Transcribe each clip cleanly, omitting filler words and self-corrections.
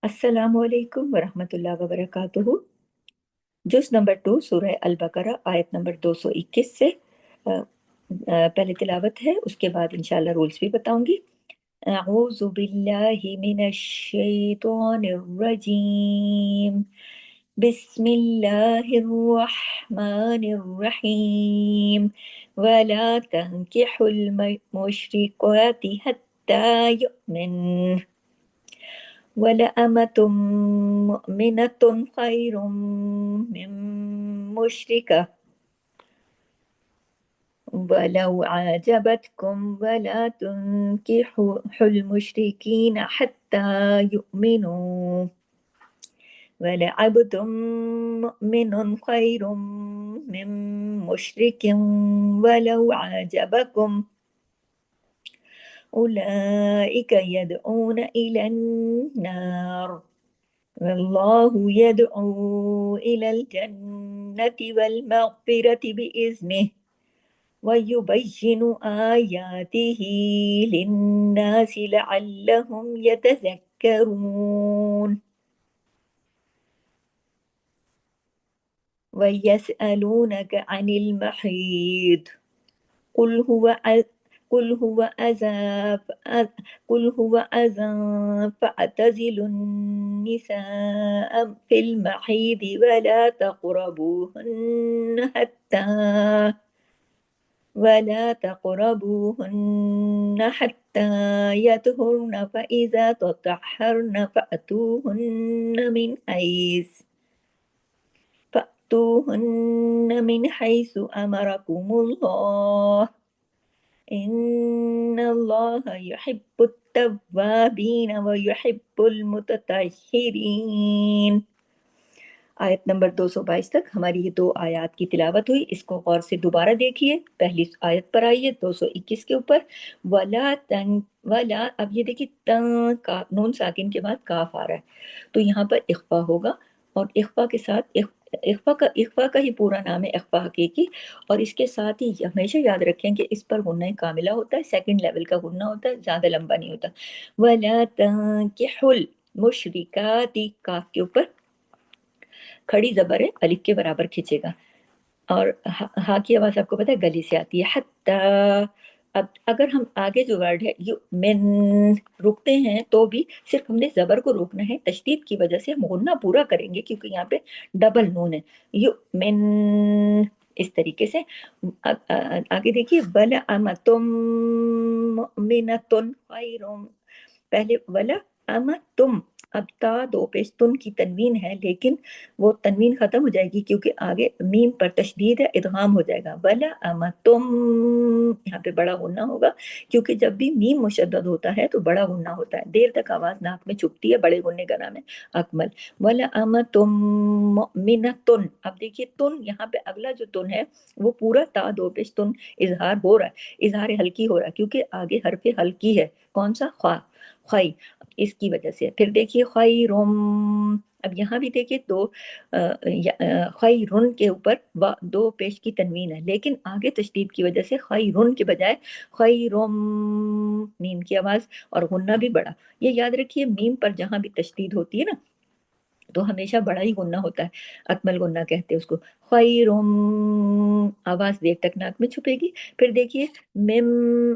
अस्सलामु अलैकुम वरहमतुल्लाहि वबरकातुहू। जुज़ नंबर 2 सूरह अल बकरा आयत नंबर 221 से पहले तिलावत है, उसके बाद इंशाल्लाह रूल्स भी बताऊंगी। अऊज़ु बिल्लाहि मिनश शैतानिर रजीम। बिस्मिल्लाहिर रहमानिर रहीम। वला तंकिहुल मुशरिकाति हत्ता युमिन ولأمة مؤمنة خير من مشركة ولو عجبتكم ولا تنكحوا المشركين حتى يؤمنوا ولعبد مؤمن خير من مشرك ولو عجبكم أولئك يدعون إلى النار والله يدعو إلى الجنة والمغفرة بإذنه ويبين آياته للناس لعلهم يتذكرون ويسألونك عن المحيض قل هو قل هو أذى قل هو أذى فاعتزلوا النساء في المحيض ولا تقربوهن حتى يطهرن فإذا تطهرن فأتوهن من حيث أمركم الله إن الله يحب التوابين ويحب المتطهرين। आयत नंबर 222 तक हमारी ये दो आयत की तिलावत हुई। इसको गौर से दोबारा देखिए। पहली आयत पर आइए 221 के ऊपर। वला, अब ये देखिए का नून साकिन के बाद काफ आ रहा है, तो यहाँ पर इख्फा होगा और इख्फा के साथ इख्फा का ही पूरा नाम है इख्फा हकीकी। और इसके साथ ही हमेशा याद रखें कि इस पर गुन्ना कामिला होता है, सेकंड लेवल का गुन्ना होता है, ज्यादा लंबा नहीं होता। वला तंकिहुल मुशरिकाती, काफ के ऊपर खड़ी जबर है, अलिफ के बराबर खींचेगा। और हा की आवाज आपको पता है गले से आती है। हत्ता, अब अगर हम आगे जो वर्ड है यू मिन रुकते हैं तो भी सिर्फ हमने जबर को रोकना है, तशदीद की वजह से हम गुन्ना पूरा करेंगे क्योंकि यहाँ पे डबल नून है। यू मिन, इस तरीके से। आगे देखिए, वला अमतुम मुमिनतुन खैरुम, पहले वला अमतुम, अब ता दो पेश तुन की तनवीन है, लेकिन वो तनवीन खत्म हो जाएगी क्योंकि आगे मीम पर तशदीद है, इदगाम हो जाएगा। वला अमतुम, यहाँ पे बड़ा गुन्ना होगा क्योंकि जब भी मीम मुशद्दद होता है तो बड़ा गुन्ना होता है, देर तक आवाज नाक में चुभती है, बड़े गुन्ने का नाम है अकमल। वला अमतुम मुमिनतुन, अब देखिए तुन, यहाँ पे अगला जो तुन है वो पूरा ता दो पेश तुन इजहार हो रहा है, इजहार हल्की हो रहा है क्योंकि आगे हरफ हल्की है, कौन सा, ख्वा, खई, इसकी वजह से। फिर देखिए खैरुम, अब यहाँ भी देखिए दो खैरुन के ऊपर दो पेश की तनवीन है, लेकिन आगे तशदीद की वजह से खैरुन के बजाय खैरुम, मीम की आवाज और गुन्ना भी बड़ा। ये याद रखिए, मीम पर जहां भी तशदीद होती है ना तो हमेशा बड़ा ही गुन्ना होता है, अकमल गुन्ना कहते हैं उसको। खैरुम, आवाज देर तक नाक में छुपेगी। फिर देखिए मिम,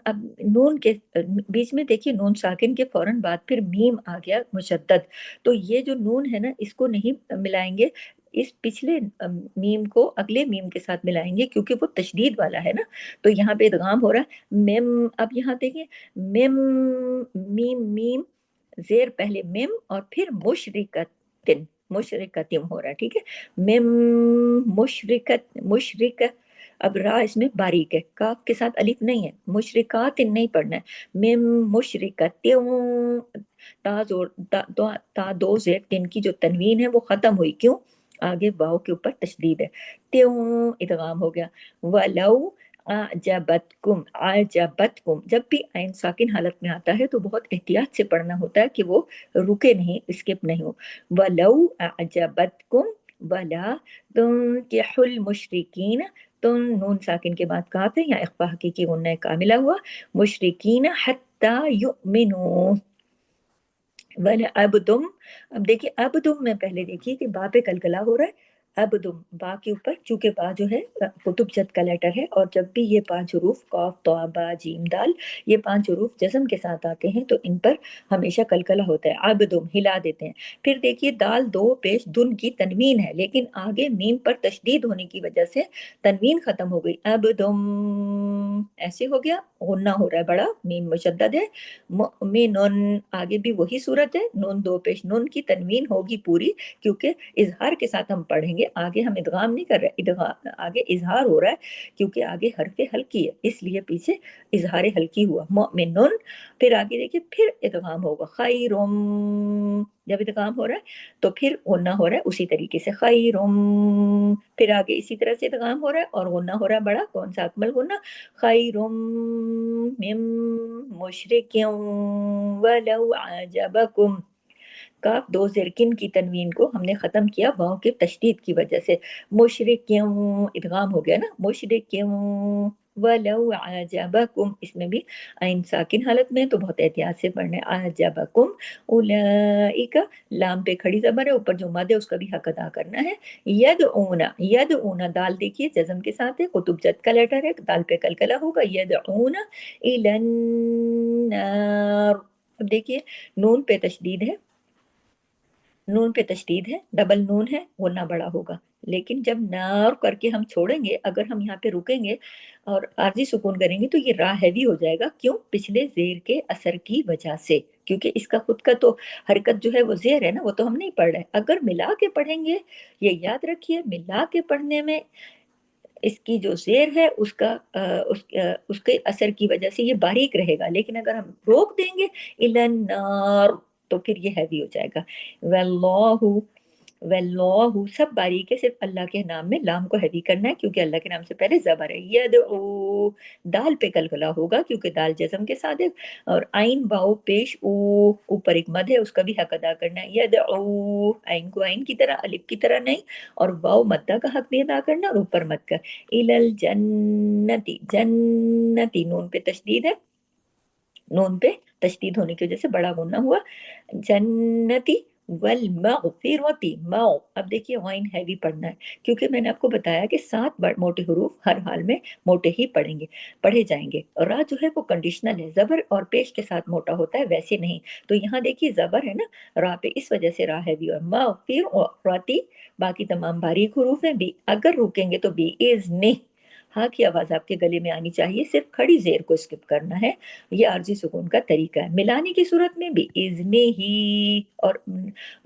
अब नून के बीच में देखिए नून साकिन के फौरन बाद फिर मीम आ गया मुशद्दद, तो ये जो नून है ना इसको नहीं मिलाएंगे, इस पिछले मीम को अगले मीम के साथ मिलाएंगे क्योंकि वो तशदीद वाला है ना, तो यहाँ पे इदगाम हो रहा है। मिम, अब यहाँ देखिए मिम, मीम मीम जेर पहले मिम और फिर मुशरिकतिन, मुशरिकतिम हो रहा है, ठीक है। मिम मुशरिक, अब रा इसमें बारीक है, काफ के साथ अलिफ नहीं है, मुशरिकातिन नहीं पढ़ना है। मिम मुशरिकतिम, ता जोर ता दो जेर तिन की जो तनवीन है वो खत्म हुई, क्यों, आगे वाव के ऊपर तशदीद है, त्यों इदगाम हो गया। वलौ आजबतकुम, जब भी आइन साकिन हालत में आता है तो बहुत एहतियात से पढ़ना होता है कि वो रुके नहीं, स्किप नहीं हो। वलौ आजबतकुम वला तुनकिहुल मुशरिकीन, तुम नून साकिन के बाद काफ है या इख्फा हकीकी गुन्ना कामिला हुआ, मुशरिकीन हत्ता युमिनू, वल अबदुम, अब देखिए अबदुम में पहले देखिए कि बा पे कलकला हो रहा है। अबदुम बा के ऊपर, चूंकि बा जो है कुतुब जद का लेटर है, और जब भी ये पांच हरूफ कौफ तौ बा जीम दाल, ये पांच हरूफ जज्म के साथ आते हैं तो इन पर हमेशा कलकला होता है। अबदुम हिला देते हैं। फिर देखिए दाल दो पेश दुन की तनवीन है, लेकिन आगे मीम पर तशदीद होने की वजह से तनवीन खत्म हो गई। अबदुम ऐसे हो गया, गुन्ना हो रहा है बड़ा, मीम मुशद्दद है। मुमिनुन आगे भी वही सूरत है, नून दो पेश नून की तनवीन होगी पूरी, क्योंकि इजहार के साथ हम पढ़ेंगे। आगे हम इदगाम नहीं कर रहे, इदगाम आगे इजहार हो रहा है, क्योंकि आगे हरफे हल्की है, इसलिए पीछे इजहार हल्की हुआ मुमिनुन। फिर आगे देखिए फिर इदगाम होगा खैरुम, जब इदगाम हो रहा है तो फिर गुन्ना हो रहा है उसी तरीके से खैरुम। फिर आगे इसी तरह से इदगाम हो रहा है और गुन्ना हो रहा है बड़ा, कौन सा अकमल गुन्ना, खैरुम मिम मुशरिकिन वलौ आजबकुम। काफ दो जिरकिन की तनवीन को हमने खत्म किया वाव के तशदीद की वजह से, मुशरिकिन इदगाम हो गया ना, मुशरिकिन वलौ आजबकुम, इसमें भी आइन साकिन हालत में है, तो बहुत एहतियात से पढ़ना है। आजबकुम उलाइका, लाम पे खड़ी जबर है, ऊपर जो मद है उसका भी हक अदा करना है। यदऊना दाल देखिए जज्म के साथ है, कुतुब जद का लेटर है, दाल पे कलकला होगा। यदऊना इलन्नार, अब देखिए नून पे तशदीद है, नून पे तशदीद है, डबल नून है, वरना बड़ा होगा। लेकिन जब नार करके हम छोड़ेंगे, अगर हम यहाँ पे रुकेंगे और आरजी सुकून करेंगे तो ये रा हैवी हो जाएगा। क्यों? पिछले जेर के असर की वजह से, क्योंकि इसका खुद का तो हरकत जो है वो जेर है ना, वो तो हम नहीं पढ़ रहे। अगर मिला के पढ़ेंगे, ये याद रखिए, मिला के पढ़ने में इसकी जो जेर है उसका उसके असर की वजह से ये बारीक रहेगा, लेकिन अगर हम रोक देंगे इलन नार तो फिर ये हैवी हो जाएगा। वल्लाहु, वल्लाहु सब बारीक है, सिर्फ अल्लाह के नाम में लाम को हैवी करना है, क्योंकि अल्लाह के नाम से पहले जबर है। यदउ दाल पे कलकला होगा, क्योंकि दाल जज्म के साथ है, और आइन वाओ पेश ऊ, ऊपर एक मद है, उसका भी हक अदा करना है। यदउ आइन को आइन की तरह, अलिफ की तरह नहीं, और वाओ मद्दा का हक भी अदा करना, और ऊपर मत कर। इलल जन्नति, जन्नति नून पे तशदीद है, नून पे तशदीद होने की वजह से बड़ा गुन्ना हुआ। जन्नति वल मगफिरति, मौ, अब देखिए वाइन हैवी पढ़ना है, क्योंकि मैंने आपको बताया कि सात मोटे हरूफ हर हाल में मोटे ही पढ़े जाएंगे। और रा जो है वो कंडीशनल है, जबर और पेश के साथ मोटा होता है, वैसे नहीं। तो यहाँ देखिए जबर है ना रा पे, इस वजह से रा हैवी। और मगफिरति बाकी तमाम बारीक हरूफ है। बी अगर रुकेंगे तो बी इज ने, हाँ की आवाज आपके गले में आनी चाहिए, सिर्फ खड़ी जेर को स्किप करना है। ये आरजी सुकून का तरीका है। मिलाने की सूरत में भी इज़्ने ही, और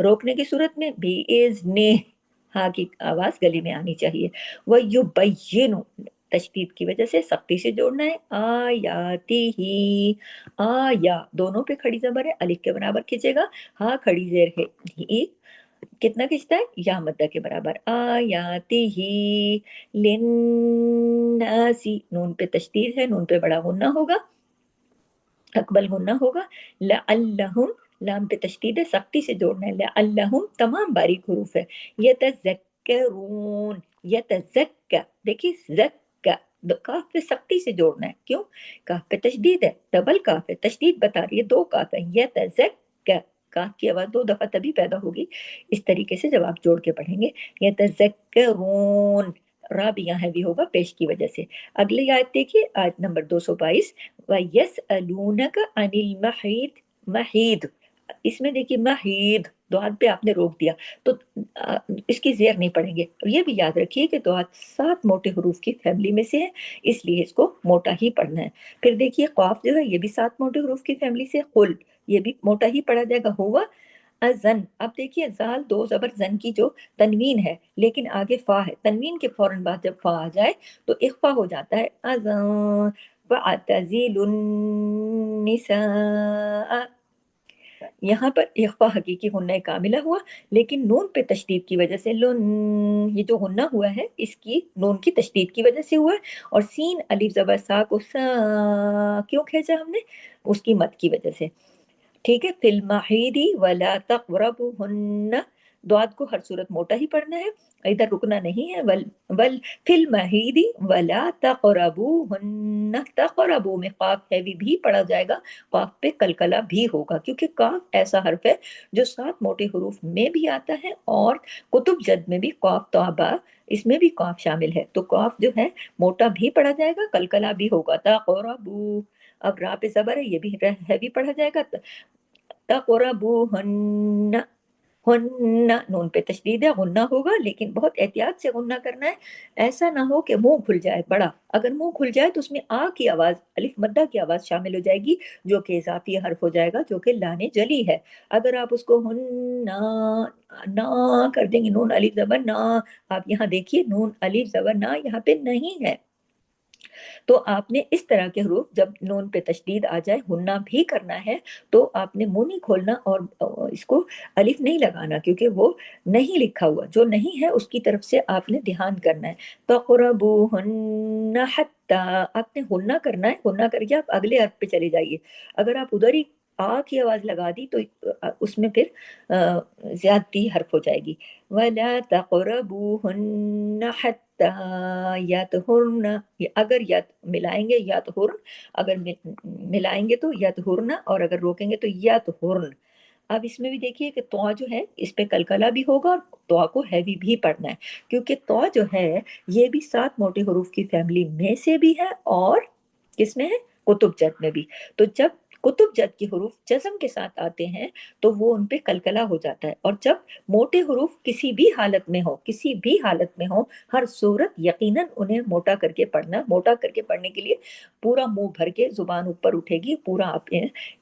रोकने की सूरत में भी इज़्ने, हाँ की आवाज गले में आनी चाहिए। वह युबय्यिनु तशदीद की वजह से सख्ती से जोड़ना है। आयाती ही, आया दोनों पे खड़ी जबर है, अलिफ के बराबर खींचेगा, हाँ खड़ी जेर है ही, कितना खींचता है, या मद्दा के बराबर। आयाती ही लिन्नासी, नून पे तशदीद है, नून पे बड़ा गुन्ना होगा, अकबल गुन्ना होगा। लअल्लहुम लाम पे तशदीद है, सख्ती से जोड़ना है। लअल्लहुम तमाम बारीक हुरूफ है। यतज़क्करून, यतज़क्का देखिए ज़क्का, काफ पे सख्ती से जोड़ना है। क्यों? काफ पे तशदीद है, डबल काफ है, तशदीद बता रही है, दो काफ है। यतज़क्का, काफ की आवाज दो दफा तभी पैदा होगी इस तरीके से जब आप जोड़ के पढ़ेंगे। यतज़क्करून, रा भी यहाँ हैवी होगा पेश की वजह से। अगली आयत देखिए, आयत नंबर 222, वयसअलूनक अनिल महीद, महीद, इसमें देखिए महीद दुआत पे आपने रोक दिया, तो इसकी जेर नहीं पढ़ेंगे। और ये भी याद रखिए कि दुआत सात मोटे हरूफ की फैमिली में से है, इसलिए इसको मोटा ही पढ़ना है। फिर देखिए क़ाफ जो है ये भी सात मोटे हरूफ की फैमिली से, कुल ये भी मोटा ही पढ़ा जाएगा। हुआ अजन, अब देखिए जाल दो जबर जन की जो तनवीन है, लेकिन आगे फा है, तनवीन के फौरन बाद जब फा आ जाए तो इख्फा हो जाता है। अजन वअतज़िलुन निसा, यहाँ पर इख्फा हकीकी गुन्ना कामिला हुआ, लेकिन नून पे तशदीद की वजह से लुन, ये जो गुन्ना हुआ है इसकी नून की तशदीद की वजह से हुआ है। और सीन अलिफ जबर सा को सा क्यों खींचा हमने? उसकी मत की वजह से। ठीक है, फिल महीदी वला तक़रबुहुन्ना, द्वाद को हर सूरत मोटा ही पढ़ना है, इधर रुकना नहीं है। वल वल फिल महीदी वला तक़रबूहुन्ना, तक़रबू में काफ हैवी भी पढ़ा जाएगा, काफ पे कलकला भी होगा, क्योंकि काफ ऐसा हर्फ है जो 7 मोटे हरूफ में भी आता है और कुतुब जद में भी काफ तौबा इसमें भी काफ शामिल है, तो काफ जो है मोटा भी पढ़ा जाएगा, कलकला भी होगा। तक़रबू, अब रा पे जबर है, ये भी हैवी पढ़ा जाएगा। तक़रबूहुन्ना, हुन्ना, नून पे तशदीद है, गुन्ना होगा, लेकिन बहुत एहतियात से गुन्ना करना है। ऐसा ना हो कि मुंह खुल जाए बड़ा, अगर मुंह खुल जाए तो उसमें आ की आवाज, अलिफ मद्दा की आवाज शामिल हो जाएगी, जो कि इजाफी हर्फ हो जाएगा, जो कि लाने जली है। अगर आप उसको हुन्ना ना कर देंगे, नून अलिफ जबर ना, आप यहाँ देखिए नून अलिफ जबर ना यहाँ पे नहीं है, तो आपने इस तरह के हरूफ जब नून पे तशदीद आ जाए, हुन्ना भी करना है, तो आपने मुंह नहीं खोलना और इसको अलिफ नहीं लगाना, क्योंकि वो नहीं लिखा हुआ, जो नहीं है उसकी तरफ से आपने ध्यान करना है। तक़रबूहुन्ना हत्ता, आपने हुन्ना करना है, हुन्ना करके आप अगले हर्फ पे चले जाइए। अगर आप उधर ही आ की आवाज लगा दी तो उसमें फिर ज्यादती हर्फ हो जाएगी। वला तक़रबूहुन्ना यतहुरना, अगर यत मिलाएंगे यतहुरन, अगर मिलाएंगे तो यतहुरना, और अगर रोकेंगे तो यतहुरन। अब इसमें भी देखिए कि तौ जो है इस पे कलकला भी होगा और तौ को हैवी भी पढ़ना है, क्योंकि तौ जो है ये भी 7 मोटे हरूफ की फैमिली में से भी है और किसमें है, कुतुब जद में भी। तो जब कुतुब जद के हरूफ जज्म के साथ आते हैं तो वो उन पे कलकला हो जाता है, और जब मोटे हरूफ किसी भी हालत में हो, किसी भी हालत में हो, हर सूरत यकीनन उन्हें मोटा करके पढ़ना। मोटा करके पढ़ने के लिए पूरा मुंह भर के जुबान ऊपर उठेगी, पूरा आप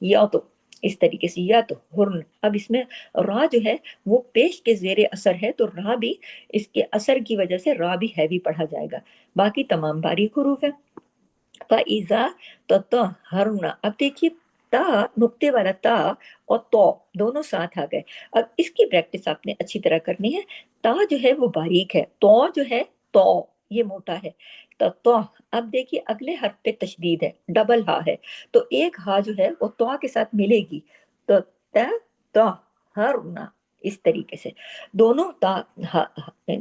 या तो इस तरीके से, या तो हुर्न। अब इसमें रा जो है वो पेश के जेरे असर है, तो रा भी इसके असर की वजह से रा भी हैवी पढ़ा जाएगा, बाकी तमाम बारीक हरूफ है। फ़इज़ा ततहरना, अब देखिए ता, नुक्ते वाला ता और तो दोनों साथ आ गए। अब इसकी प्रैक्टिस आपने अच्छी तरह करनी है। ता जो है वो बारीक है, तो जो है तो ये मोटा है। तो अब देखिए अगले हर्फ पे तशदीद है, डबल हा है, तो एक हा जो है वो तो के साथ मिलेगी, तो त तो हरना, इस तरीके से दोनों ता हा,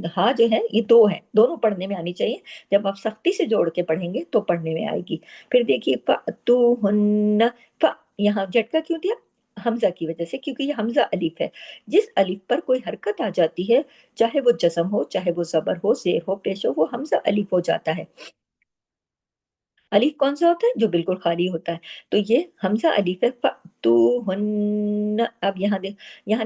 हा जो है ये दो है, दोनों पढ़ने में आनी चाहिए। जब आप सख्ती से जोड़ के पढ़ेंगे तो पढ़ने में आएगी। फिर देखिए फ़अतूहुन्ना, फ यहाँ झटका क्यों दिया, हमजा की वजह से, क्योंकि ये हमजा अलिफ है। जिस अलिफ पर कोई हरकत आ जाती है, चाहे वो जस्म हो, चाहे वो जबर हो, जेर हो, पेश हो, वो हमजा अलिफ हो जाता है। अलिफ कौन सा होता है, जो बिल्कुल खाली होता है, तो ये हमजा अलिफ है। फ़अतूहुन्ना, अब यहाँ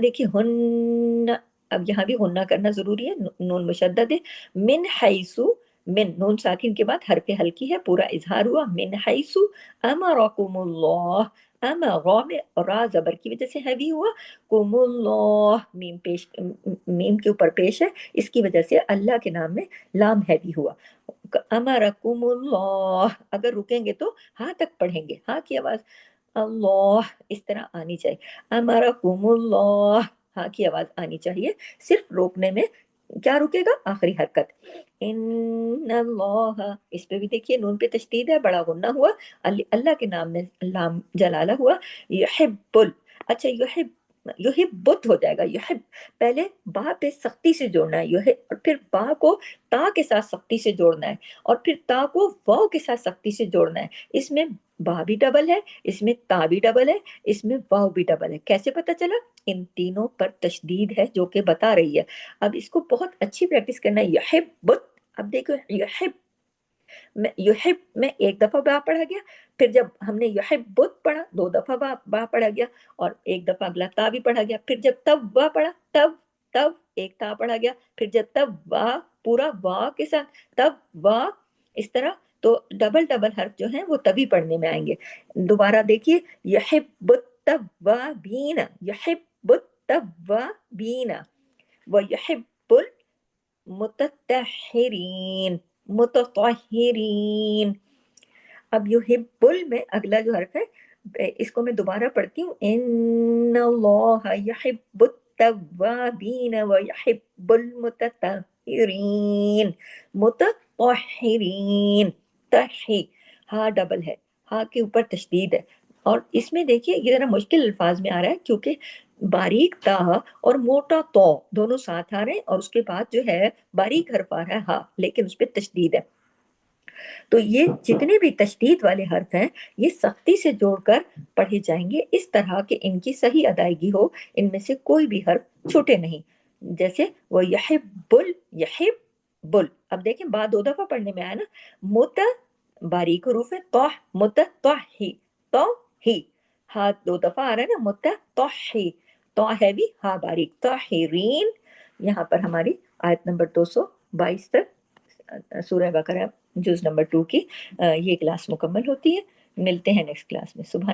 देखिए हुन्ना, अब यहाँ भी हुन्ना करना जरूरी है, नून मुशद्दद है। मिन हैसु, मिन नून साकिन के बाद हरफ हल्की है, पूरा इजहार हुआ। मिन हैसु अमरकुमुल्लाह, रा में रा जबर की वजह से हैवी हुआ, कुमुल्लाह मीम पेश, मीम के ऊपर पेश है, इसकी वजह से अल्लाह के नाम में लाम हैवी हुआ। अमरकुमुल्लाह, अगर रुकेंगे तो हाँ तक पढ़ेंगे, हाँ की आवाज अल्लाह इस तरह आनी चाहिए। अमरकुमुल्लाह, हाँ की आवाज आनी चाहिए, सिर्फ रोकने में क्या रुकेगा, आखिरी हरकत। इन्नल्लाह, इस पे भी देखिए नून पे तशदीद है, बड़ा गुन्ना हुआ, अल्लाह के नाम में लाम जलाला हुआ। युहिब्बुल, अच्छा युहिब्बुत हो जाएगा, युहिब, पहले बा पे सख्ती से जोड़ना है युहिब, और फिर बा को ता के साथ सख्ती से जोड़ना है, और फिर ता को वाव के साथ सख्ती से जोड़ना है। इसमें बा भी डबल है, इसमें ता भी डबल है, इसमें वाव भी डबल है। कैसे पता चला, इन तीनों पर तशदीद है जो कि बता रही है। अब इसको बहुत अच्छी प्रैक्टिस करना है। युहिब्बुत, अब देखो युहिब में, युहिब में एक दफा बा पढ़ा गया, फिर जब हमने युहिब्बुत पढ़ा 2 दफा बा पढ़ा गया, और एक दफा अगला ता भी पढ़ा गया, फिर जब तब बा पढ़ा, तब तब एक ता पढ़ा गया, फिर जब तब वाह, पूरा वाह के साथ तब वाह, इस तरह। तो डबल डबल हर्फ जो है वो तभी पढ़ने में आएंगे। दोबारा देखिए, युहिब्बुत तव्वाबीना, युहिब्बुत तव्वाबीना, व युहिब्बुल मुतत्तहिरीन, मुतत्तहिरीन। अब युहिब्बुल में अगला जो हर्फ है, इसको मैं दोबारा पढ़ती हूँ। इन्नल्लाह युहिब्बुत तव्वाबीन व युहिब्बुल मुतत्तहिरीन, मुतत्तहिरीन, तही, हा डबल है, हा के ऊपर तशदीद है। और इसमें देखिए ये जरा मुश्किल अल्फाज में आ रहा है, क्योंकि बारीक ता और मोटा तो दोनों साथ आ रहे हैं, और उसके बाद जो है बारीक हर्फ आ रहा है हा, लेकिन उस पर तशदीद है। तो ये जितने भी तशदीद वाले हर्फ हैं ये सख्ती से जोड़कर पढ़े जाएंगे, इस तरह के इनकी सही अदायगी हो, इनमें से कोई भी हर्फ छूटे नहीं। जैसे वो यहिब्बुल, यहिब्बुल, अब देखें बाद 2 दफा पढ़ने में आया ना, मुत बारीक हरूफ है, तोह मुत तोही, तो ही, हा 2 दफा आ रहा है ना, मुत तोही, तो है भी हा बारीक, तोहिरीन। यहाँ पर हमारी आयत नंबर 222 तक सूरह बकरा जुज नंबर 2 की ये क्लास मुकम्मल होती है। मिलते हैं नेक्स्ट क्लास में। सुबह